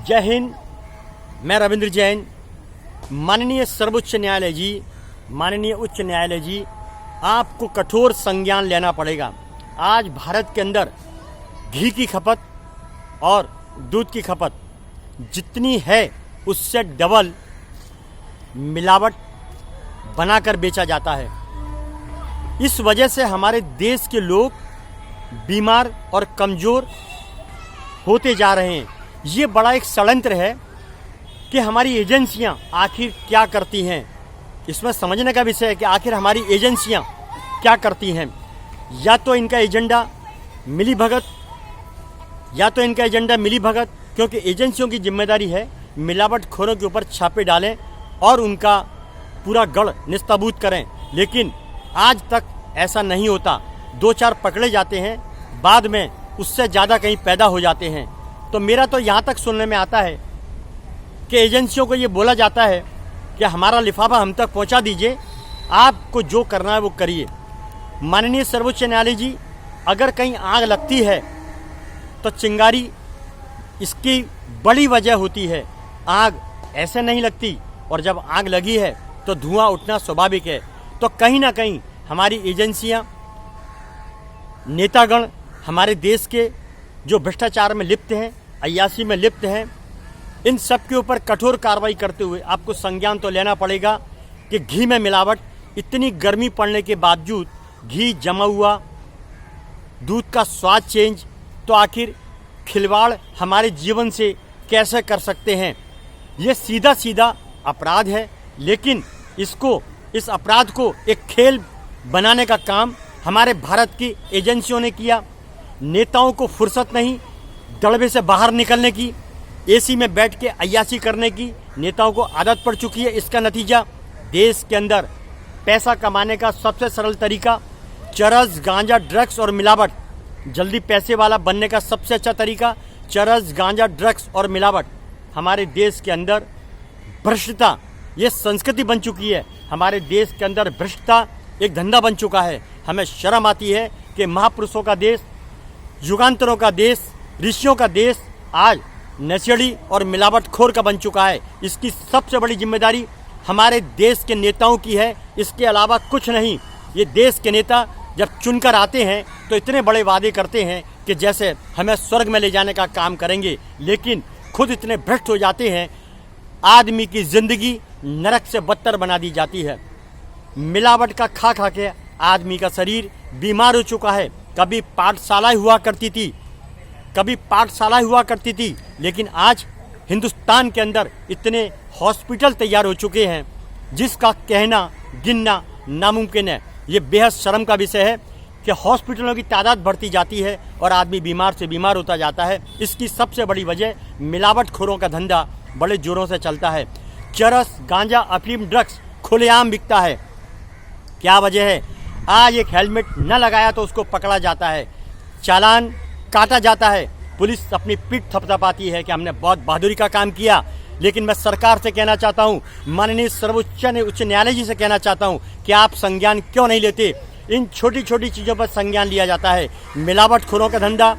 जय हिंद। मैं रविंद्र जैन। माननीय सर्वोच्च न्यायालय जी, माननीय उच्च न्यायालय जी, आपको कठोर संज्ञान लेना पड़ेगा। आज भारत के अंदर घी की खपत और दूध की खपत जितनी है उससे डबल मिलावट बनाकर बेचा जाता है। इस वजह से हमारे देश के लोग बीमार और कमज़ोर होते जा रहे हैं। ये बड़ा एक षड्यंत्र है कि हमारी एजेंसियां आखिर क्या करती हैं। इसमें समझने का विषय है कि आखिर हमारी एजेंसियां क्या करती हैं। या तो इनका एजेंडा मिलीभगत क्योंकि एजेंसियों की जिम्मेदारी है मिलावटखोरों के ऊपर छापे डालें और उनका पूरा गढ़ निस्ताबूत करें। लेकिन आज तक ऐसा नहीं होता। 2-4 पकड़े जाते हैं, बाद में उससे ज़्यादा कहीं पैदा हो जाते हैं। तो मेरा तो यहाँ तक सुनने में आता है कि एजेंसियों को ये बोला जाता है कि हमारा लिफाफा हम तक पहुँचा दीजिए, आपको जो करना है वो करिए। माननीय सर्वोच्च न्यायालय जी, अगर कहीं आग लगती है तो चिंगारी इसकी बड़ी वजह होती है। आग ऐसे नहीं लगती, और जब आग लगी है तो धुआं उठना स्वाभाविक है। तो कहीं ना कहीं हमारी एजेंसियां, नेतागण हमारे देश के जो भ्रष्टाचार में लिप्त हैं, अय्याशी में लिप्त हैं, इन सब के ऊपर कठोर कार्रवाई करते हुए आपको संज्ञान तो लेना पड़ेगा कि घी में मिलावट, इतनी गर्मी पड़ने के बावजूद घी जमा हुआ, दूध का स्वाद चेंज, तो आखिर खिलवाड़ हमारे जीवन से कैसे कर सकते हैं। ये सीधा सीधा अपराध है। लेकिन इस अपराध को एक खेल बनाने का काम हमारे भारत की एजेंसियों ने किया। नेताओं को फुर्सत नहीं दड़बे से बाहर निकलने की, एसी में बैठ के अय्याशी करने की नेताओं को आदत पड़ चुकी है। इसका नतीजा देश के अंदर पैसा कमाने का सबसे सरल तरीका चरस, गांजा, ड्रग्स और मिलावट। जल्दी पैसे वाला बनने का सबसे अच्छा तरीका चरस, गांजा, ड्रग्स और मिलावट। हमारे देश के अंदर भ्रष्टता ये संस्कृति बन चुकी है। हमारे देश के अंदर भ्रष्टता एक धंधा बन चुका है। हमें शर्म आती है कि महापुरुषों का देश, युगांतरों का देश, ऋषियों का देश आज नशेड़ी और मिलावटखोर का बन चुका है। इसकी सबसे बड़ी जिम्मेदारी हमारे देश के नेताओं की है, इसके अलावा कुछ नहीं। ये देश के नेता जब चुनकर आते हैं तो इतने बड़े वादे करते हैं कि जैसे हमें स्वर्ग में ले जाने का काम करेंगे, लेकिन खुद इतने भ्रष्ट हो जाते हैं, आदमी की जिंदगी नरक से बदतर बना दी जाती है। मिलावट का खा खा के आदमी का शरीर बीमार हो चुका है। कभी पाठशाला हुआ करती थी, लेकिन आज हिंदुस्तान के अंदर इतने हॉस्पिटल तैयार हो चुके हैं जिसका कहना गिनना नामुमकिन है। ये बेहद शर्म का विषय है कि हॉस्पिटलों की तादाद बढ़ती जाती है और आदमी बीमार से बीमार होता जाता है। इसकी सबसे बड़ी वजह मिलावटखोरों का धंधा बड़े जोरों से चलता है। चरस, गांजा, अफीम, ड्रग्स खुलेआम बिकता है। क्या वजह है? आज एक हेलमेट न लगाया तो उसको पकड़ा जाता है, चालान काटा जाता है, पुलिस अपनी पीठ थपथपाती है कि हमने बहुत बहादुरी का काम किया। लेकिन मैं सरकार से कहना चाहता हूँ, माननीय सर्वोच्च न्यायालय जी से कहना चाहता हूँ कि आप संज्ञान क्यों नहीं लेते। इन छोटी छोटी चीज़ों पर संज्ञान लिया जाता है। मिलावटखोरों का धंधा,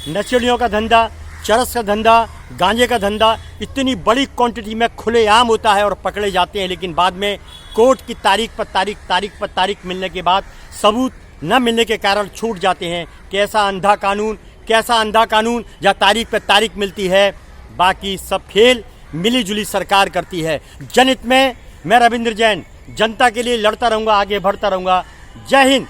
नशेड़ियों का धंधा, चरस का धंधा, गांजे का धंधा इतनी बड़ी क्वांटिटी में खुलेआम होता है और पकड़े जाते हैं। लेकिन बाद में कोर्ट की तारीख पर तारीख मिलने के बाद सबूत न मिलने के कारण छूट जाते हैं। कैसा अंधा कानून या तारीख पर तारीख मिलती है। बाकी सब खेल मिलीजुली सरकार करती है। जनहित में मैं रविंद्र जैन जनता के लिए लड़ता रहूँगा, आगे बढ़ता रहूँगा। जय हिंद।